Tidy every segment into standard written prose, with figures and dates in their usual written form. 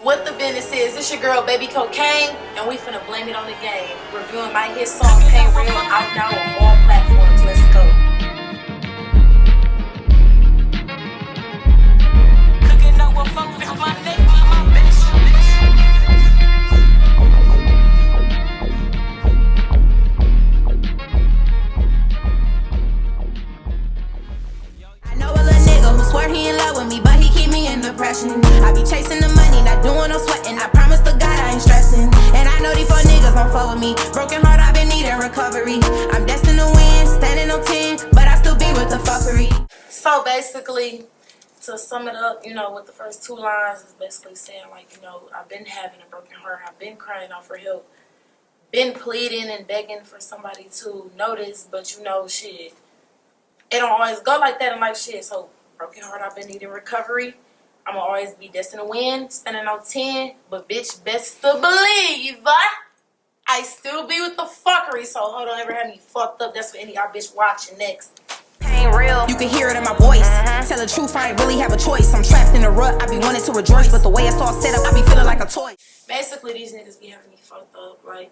What the business is, it's your girl Baby Kocaine, and we finna blame it on the game. Reviewing my hit song Pain Real out now on all platforms. Let's go. CookinUpWitFO is my name, my bitch. I know a little nigga who swear he in love with me, but he keep me in depression. I be chasing the money, not doing no sweating. I promise to God I ain't stressing. And I know these four niggas won't fuck with me. Broken heart, I've been needing recovery. I'm destined to win, standing on 10, but I still be with the fuckery. So basically, to sum it up, with the first two lines is basically saying like, I've been having a broken heart. I've been crying out for help. Been pleading and begging for somebody to notice, but shit. It don't always go like that in life, shit. So, broken heart, I've been needing recovery. I'm gonna always be destined to win, standing on 10. But bitch, best to believe, I still be with the fuckery. So, hold on, ever had me fucked up? That's for any of y'all bitch watching next. Pain real. You can hear it in my voice. Tell the truth, I ain't really have a choice. I'm trapped in the rut, I be wanting to rejoice. But the way it's all set up, I be feeling like a toy. Basically, these niggas be having me fucked up. Like,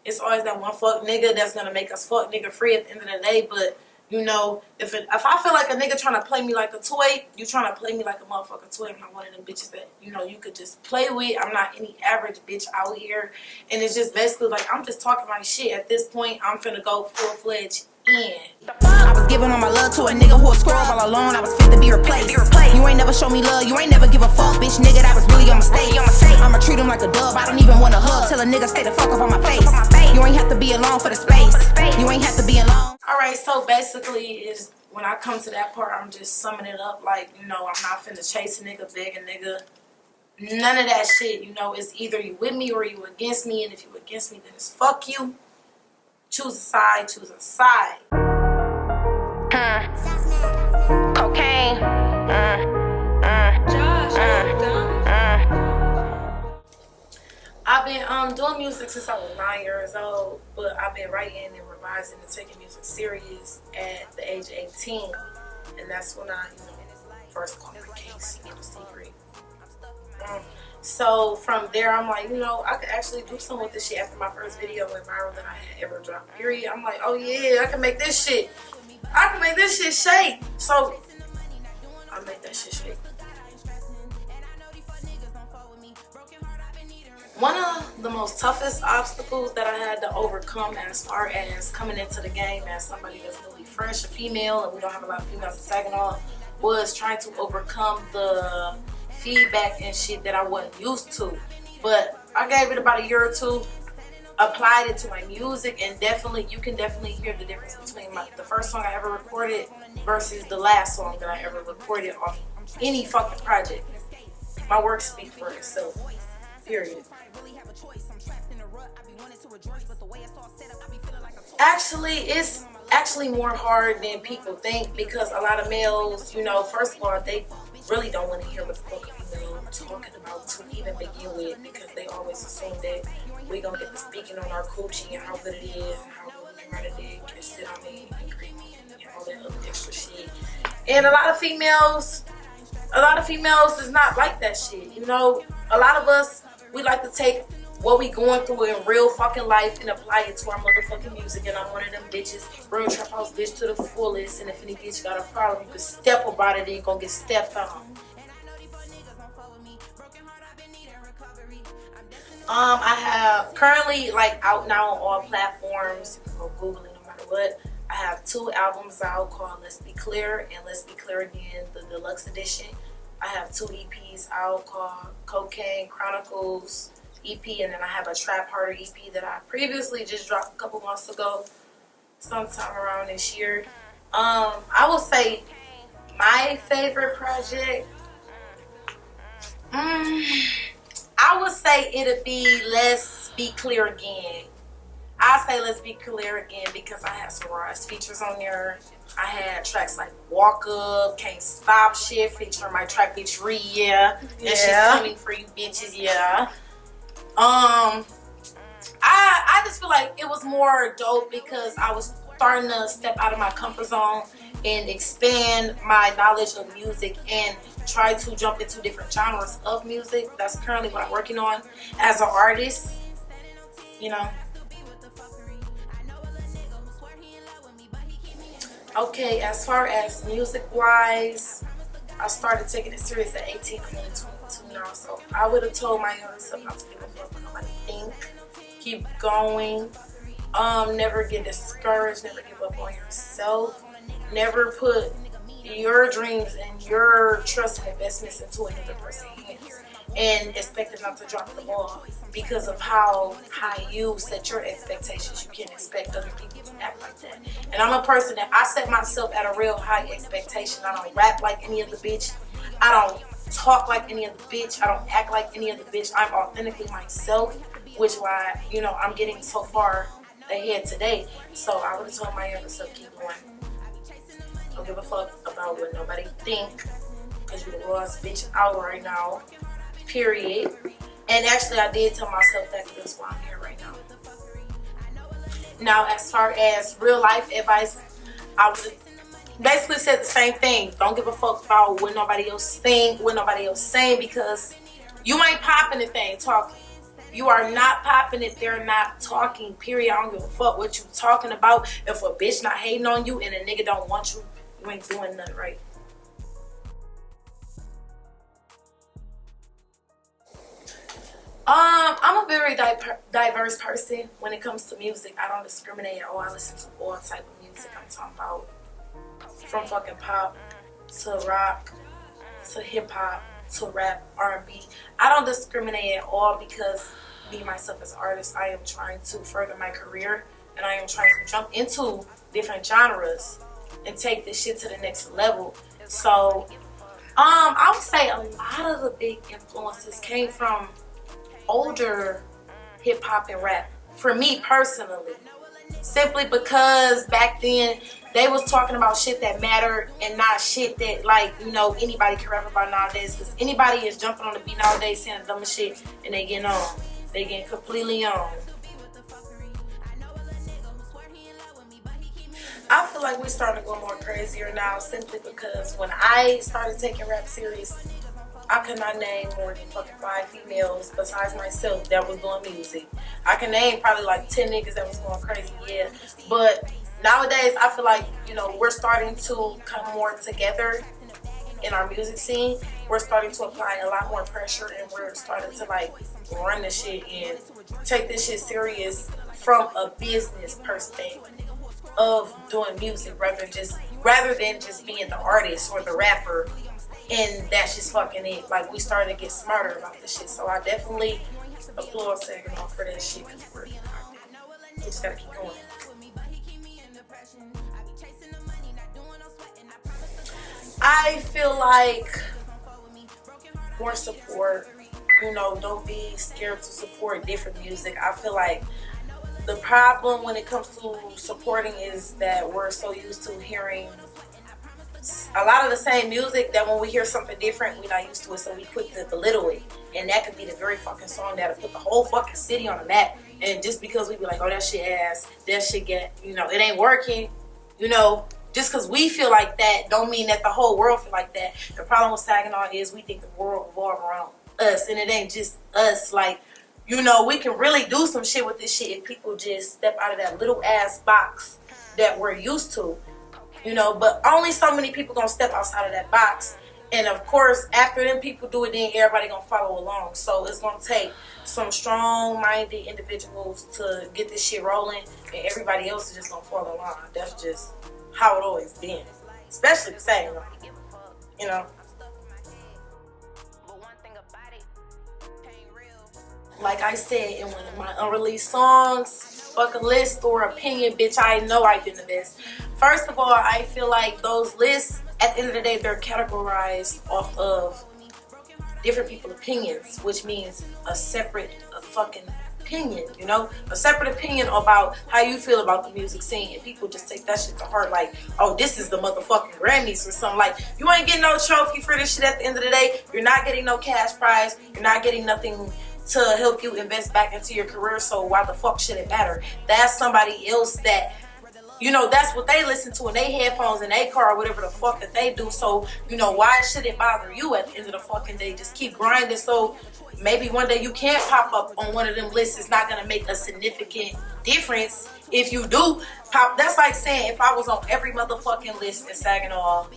it's always that one fuck nigga that's gonna make us fuck nigga free at the end of the day. But if I feel like a nigga trying to play me like a toy, you trying to play me like a motherfucking toy. I'm not one of them bitches that, you could just play with. I'm not any average bitch out here. And it's just basically like, I'm just talking my shit. At this point, I'm finna go full-fledged in. I was giving all my love to a nigga who a scrub all alone. I was fit to be replaced. You ain't never show me love, you ain't never give a fuck, bitch nigga, that was really a mistake. I'ma treat him like a dub, I don't even want a hug. Tell a nigga stay the fuck up on my face. You ain't have to be alone for the space. You ain't have to be alone. Alright, so basically is when I come to that part, I'm just summing it up like, I'm not finna chase a nigga, beg a nigga. None of that shit, it's either you with me or you against me, and if you against me, then it's fuck you. Choose a side, choose a side. Cocaine. I've been doing music since I was 9 years old, but I've been writing and revising and taking music serious at the age of 18, and that's when I, first caught my case, the secret. So from there, I'm like, I could actually do something with this shit. After my first video went viral that I had ever dropped, period, I'm like, oh yeah, I can make this shit. I can make this shit shake. So I made that shit shake. One of the most toughest obstacles that I had to overcome as far as coming into the game as somebody that's really fresh, a female, and we don't have a lot of females in Saginaw, was trying to overcome the feedback and shit that I wasn't used to. But I gave it about a year or two, applied it to my music, and you can definitely hear the difference between the first song I ever recorded versus the last song that I ever recorded off any fucking project. My work speaks for itself. Period. Actually, it's actually more hard than people think, because a lot of males, first of all, they really don't want to hear what the fuck a female talking about to even begin with, because they always assume that we gonna get to speaking on our coochie and how good it is and how good we can ride a dick and sit on it and creamy and all that other extra shit. And a lot of females is not like that shit. A lot of us, we like to take what we going through in real fucking life and apply it to our motherfucking music. And I'm one of them bitches, real trap house bitch to the fullest. And if any bitch got a problem, you can step about it and gonna get stepped on. I have currently out now on all platforms. You can go Google it no matter what. I have 2 albums out called Let's Be Clear and Let's Be Clear Again, the deluxe edition. I have 2 EPs out called Kocaine Chronicles EP, and then I have a Trap Harder EP that I previously just dropped a couple months ago, sometime around this year. I will say my favorite project, I would say it'd be Let's Be Clear Again. I say Let's Be Clear Again because I had some raw features on there. I had tracks like Walk Up, Can't Stop Shit, featuring my track bitch Ree, yeah. And she's coming for you bitches, yeah. I just feel like it was more dope because I was starting to step out of my comfort zone and expand my knowledge of music and try to jump into different genres of music. That's currently what I'm working on as an artist, you know. Okay, as far as music wise, I started taking it serious at 18. I'm only 22 now, so I would have told my younger self not to give a fuck what nobody think. Keep going. Never get discouraged. Never give up on yourself. Never put your dreams and your trust and investments into another person's hands and expect them not to drop the ball because of how high you set your expectations. You can't expect other people to act like that. And I'm a person that I set myself at a real high expectation. I don't rap like any other bitch. I don't talk like any other bitch. I don't act like any other bitch. I'm authentically myself, which why, you know, I'm getting so far ahead today. So I would have told my younger self, keep going. Don't give a fuck about what nobody think, because you're the rawest bitch out right now, period. And actually I did tell myself that, because that's why I'm here right now. Now, as far as real life advice, I would basically said the same thing. Don't give a fuck about what nobody else think, what nobody else saying, because you ain't popping the thing talking. You are not popping it, they're not talking, period. I don't give a fuck what you talking about. If a bitch not hating on you and a nigga don't want you, you ain't doing nothing right. I'm a very diverse person when it comes to music. I don't discriminate at all. I listen to all type of music. I'm talking about from fucking pop to rock to hip hop to rap, R&B. I don't discriminate at all, because me myself as an artist, I am trying to further my career and I am trying to jump into different genres and take this shit to the next level. So I would say a lot of the big influences came from older hip hop and rap for me personally, simply because back then they was talking about shit that mattered and not shit that, like, you know, anybody can rap about nowadays, because anybody is jumping on the beat nowadays saying the dumbest shit and they getting on. They getting completely on. I feel like we're starting to go more crazier now, simply because when I started taking rap serious, I could not name more than fucking 5 females besides myself that was doing music. I can name probably like 10 niggas that was going crazy, yeah. But nowadays, I feel like, you know, we're starting to come more together in our music scene. We're starting to apply a lot more pressure, and we're starting to like run this shit and take this shit serious from a business perspective of doing music, rather than just being the artist or the rapper, and that's just fucking it. Like, we started to get smarter about this shit. So I definitely applaud Saginaw for that shit, because we just gotta keep going. I feel like more support. You know, don't be scared to support different music. I feel like the problem when it comes to supporting is that we're so used to hearing a lot of the same music that when we hear something different, we're not used to it, so we quick to belittle it. And that could be the very fucking song that'll put the whole fucking city on the map. And just because we be like, oh, that shit ass, that shit get, you know, it ain't working, you know, just because we feel like that don't mean that the whole world feel like that. The problem with Saginaw is we think the world revolves around us, and it ain't just us. Like, you know, we can really do some shit with this shit if people just step out of that little ass box that we're used to, you know. But only so many people gonna step outside of that box, and of course after them people do it, then everybody gonna follow along. So it's gonna take some strong-minded individuals to get this shit rolling, and everybody else is just gonna follow along. That's just how it always been, especially the same, you know. Like I said in one of my unreleased songs, fuck a list or opinion, bitch, I know I did the best. First of all, I feel like those lists, at the end of the day, they're categorized off of different people's opinions, which means a separate fucking opinion, you know? A separate opinion about how you feel about the music scene, and people just take that shit to heart like, oh, this is the motherfucking Grammys or something. Like, you ain't getting no trophy for this shit at the end of the day. You're not getting no cash prize. You're not getting nothing to help you invest back into your career, so why the fuck should it matter? That's somebody else that You know, that's what they listen to in their headphones in their car or whatever the fuck that they do. So, you know, why should it bother you at the end of the fucking day? Just keep grinding. So maybe one day you can't pop up on one of them lists. It's not going to make a significant difference if you do pop. That's like saying if I was on every motherfucking list in Saginaw,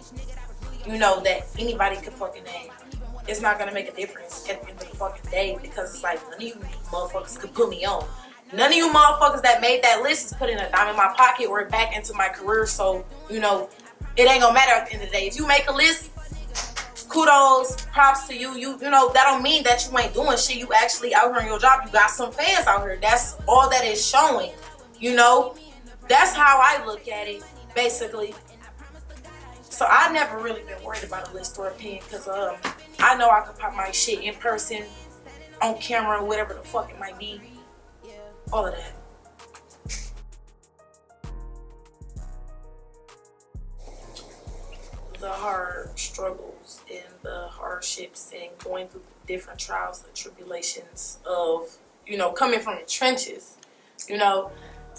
you know, that anybody could fucking name. It's not going to make a difference at the end of the fucking day because it's like none of you motherfuckers could put me on. None of you motherfuckers that made that list is putting a dime in my pocket or back into my career. So, you know, it ain't gonna matter at the end of the day. If you make a list, kudos, props to you. You know, that don't mean that you ain't doing shit. You actually out here on your job. You got some fans out here. That's all that is showing. You know, that's how I look at it, basically. So I never really been worried about a list or opinion because I know I could pop my shit in person, on camera, whatever the fuck it might be. All of that. The hard struggles and the hardships and going through different trials and tribulations of, you know, coming from the trenches. You know,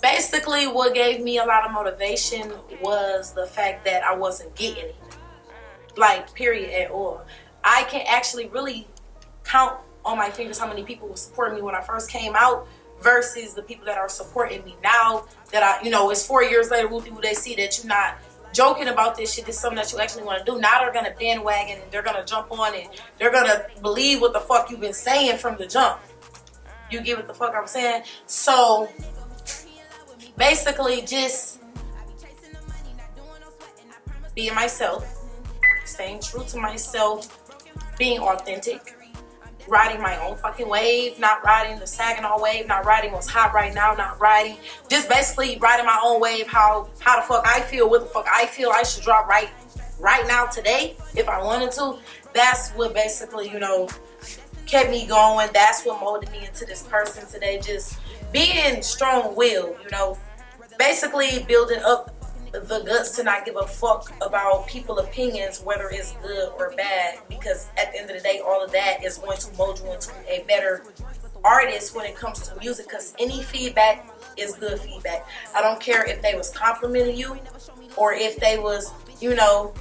basically what gave me a lot of motivation was the fact that I wasn't getting it. Like, period, at all. I can actually really count on my fingers how many people were supporting me when I first came out versus the people that are supporting me now that I, you know, it's 4 years later, they see that you're not joking about this shit. This is something that you actually want to do. Now they're gonna bandwagon and they're gonna jump on it. They're gonna believe what the fuck you've been saying from the jump. You get what the fuck I'm saying? So basically just being myself, staying true to myself, being authentic, riding my own fucking wave, not riding the Saginaw wave, not riding what's hot right now, not riding, just basically riding my own wave, how the fuck I feel, what the fuck I feel I should drop right now today if I wanted to. That's what basically, you know, kept me going. That's what molded me into this person today. Just being strong-willed, you know, basically building up the guts to not give a fuck about people's opinions, whether it's good or bad, because at the end of the day, all of that is going to mold you into a better artist when it comes to music, because any feedback is good feedback. I don't care if they was complimenting you or if they was, you know,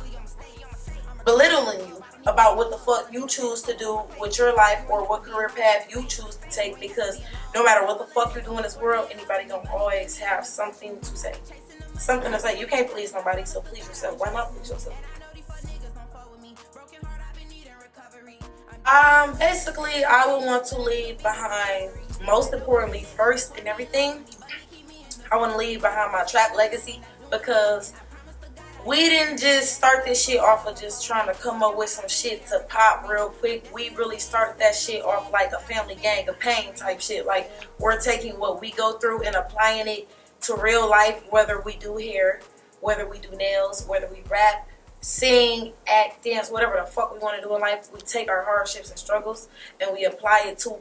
belittling you about what the fuck you choose to do with your life or what career path you choose to take, because no matter what the fuck you do in this world, anybody gonna always have something to say. Something to say. You can't please nobody, so please yourself. Why not please yourself? Basically, I would want to leave behind, most importantly, first in everything, I want to leave behind my trap legacy, because we didn't just start this shit off of just trying to come up with some shit to pop real quick. We really started that shit off like a family gang of pain type shit. Like, we're taking what we go through and applying it to real life, whether we do hair, whether we do nails, whether we rap, sing, act, dance, whatever the fuck we want to do in life. We take our hardships and struggles and we apply it to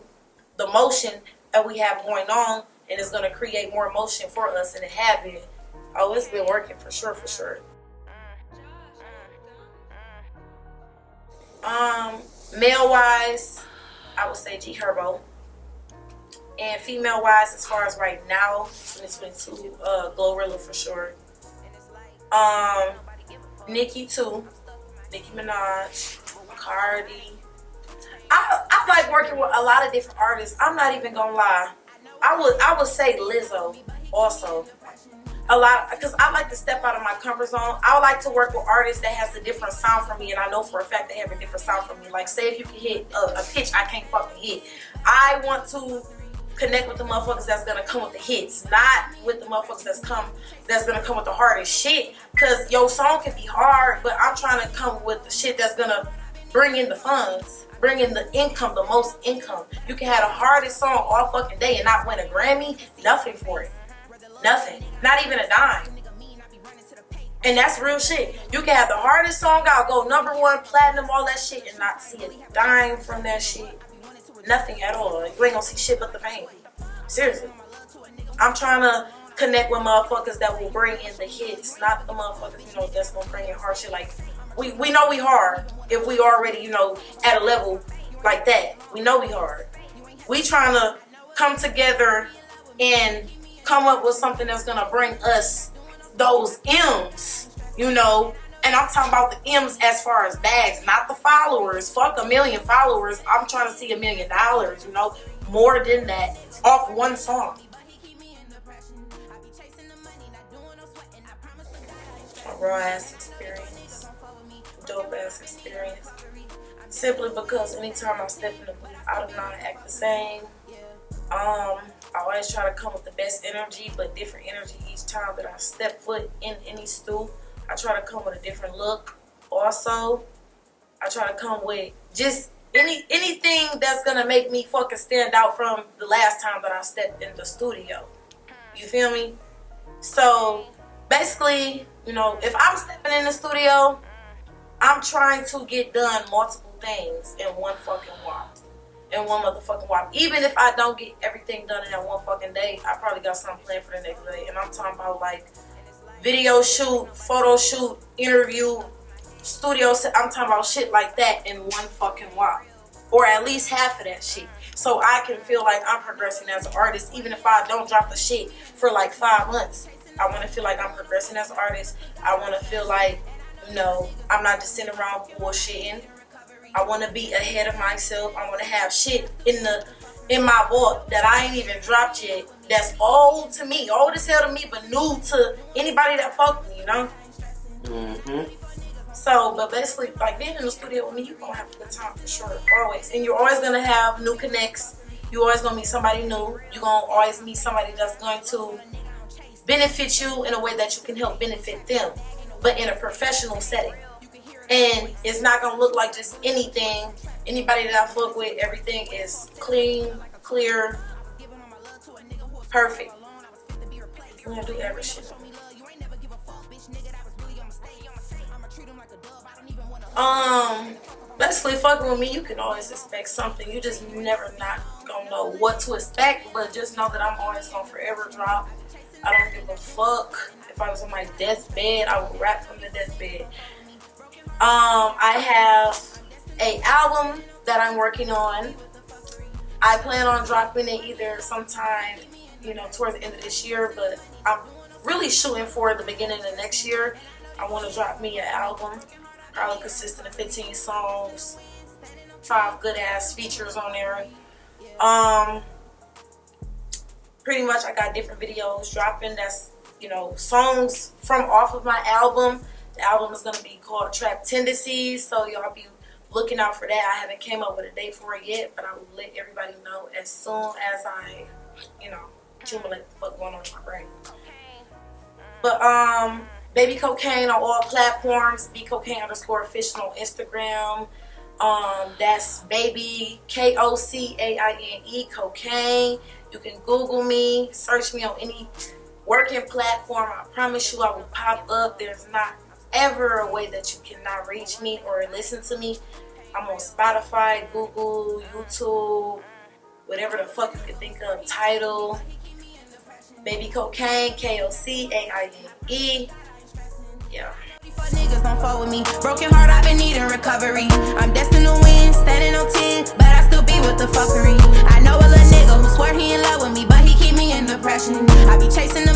the motion that we have going on, and it's going to create more emotion for us, and it have been. Oh, it's been working for sure, for sure. Male wise, I would say G Herbo. And female wise, as far as right now, 2022, Glorilla for sure. Nicki too. Nicki Minaj, Cardi. I like working with a lot of different artists. I'm not even gonna lie. I would say Lizzo also. A lot, because I like to step out of my comfort zone. I would like to work with artists that has a different sound from me, and I know for a fact they have a different sound from me. Like, say if you can hit a pitch I can't fucking hit. I want to connect with the motherfuckers that's gonna come with the hits, not with the motherfuckers that's gonna come with the hardest shit. Cause your song can be hard, but I'm trying to come with the shit that's gonna bring in the funds, bring in the income, the most income. You can have the hardest song all fucking day and not win a Grammy, nothing for it. Nothing. Not even a dime. And that's real shit. You can have the hardest song out, go #1, platinum, all that shit, and not see a dime from that shit. Nothing at all. You ain't gonna see shit but the fame. Seriously. I'm trying to connect with motherfuckers that will bring in the hits, not the motherfuckers, you know, that's gonna bring in hard shit. Like, we know we hard if we already, you know, at a level like that. We know we hard. We trying to come together and come up with something that's gonna bring us those M's, you know. And I'm talking about the M's as far as bags, not the followers. Fuck 1 million followers. I'm trying to see $1 million, you know, more than that off one song. A raw ass experience, dope ass experience. Simply because anytime I step in the booth, I do not act the same. I always try to come with the best energy, but different energy each time that I step foot in any stew. I try to come with a different look. Also, I try to come with just anything that's gonna make me fucking stand out from the last time that I stepped in the studio. You feel me? So basically, you know, if I'm stepping in the studio, I'm trying to get done multiple things in one fucking wop. In one motherfucking wop. Even if I don't get everything done in that one fucking day, I probably got something planned for the next day. And I'm talking about like video shoot, photo shoot, interview, studio set. I'm talking about shit like that in one fucking wop. Or at least half of that shit. So I can feel like I'm progressing as an artist, even if I don't drop the shit for like 5 months. I want to feel like I'm progressing as an artist. I want to feel like, you know, I'm not just sitting around bullshitting. I want to be ahead of myself. I want to have shit in my vault that I ain't even dropped yet. That's old to me, old as hell to me, but new to anybody that fuck me, you know? So, but basically, like being in the studio with me, you're going to have a good time for sure, always. And you're always going to have new connects. You're always going to meet somebody new. You're going to always meet somebody that's going to benefit you in a way that you can help benefit them, but in a professional setting. And it's not going to look like just anything. Anybody that I fuck with, everything is clean, clear, perfect. I'm going to do every shit. Basically fucking with me, you can always expect something. You just never not gonna know what to expect, but just know that I'm always gonna forever drop. I don't give a fuck. If I was on my deathbed, I would rap from the deathbed. I have an album that I'm working on. I plan on dropping it either sometime, you know, towards the end of this year, but I'm really shooting for the beginning of next year. I want to drop me an album, probably consisting of 15 songs, 5 good ass features on there. Pretty much I got different videos dropping that's, you know, songs from off of my album. The album is going to be called Trap Tendencies, so y'all be looking out for that. I haven't came up with a date for it yet, but I will let everybody know as soon as I, you know, accumulate the fuck going on in my brain. But Baby Kocaine on all platforms. BKocaine_official on Instagram. That's baby KOCAINE Kocaine. You can Google me, search me on any working platform. I promise you I will pop up. There's not ever a way that you cannot reach me or listen to me. I'm on Spotify, Google, YouTube, whatever the fuck you can think of. Tidal. Baby Kocaine, KOCAINE. Yeah. Niggas don't fuck with me. Broken heart, I've been needing recovery. I'm destined to win, standing on 10, but I still be with the fuckery. I know a little nigga who swear he in love with me, but he keep me in depression. I be chasing the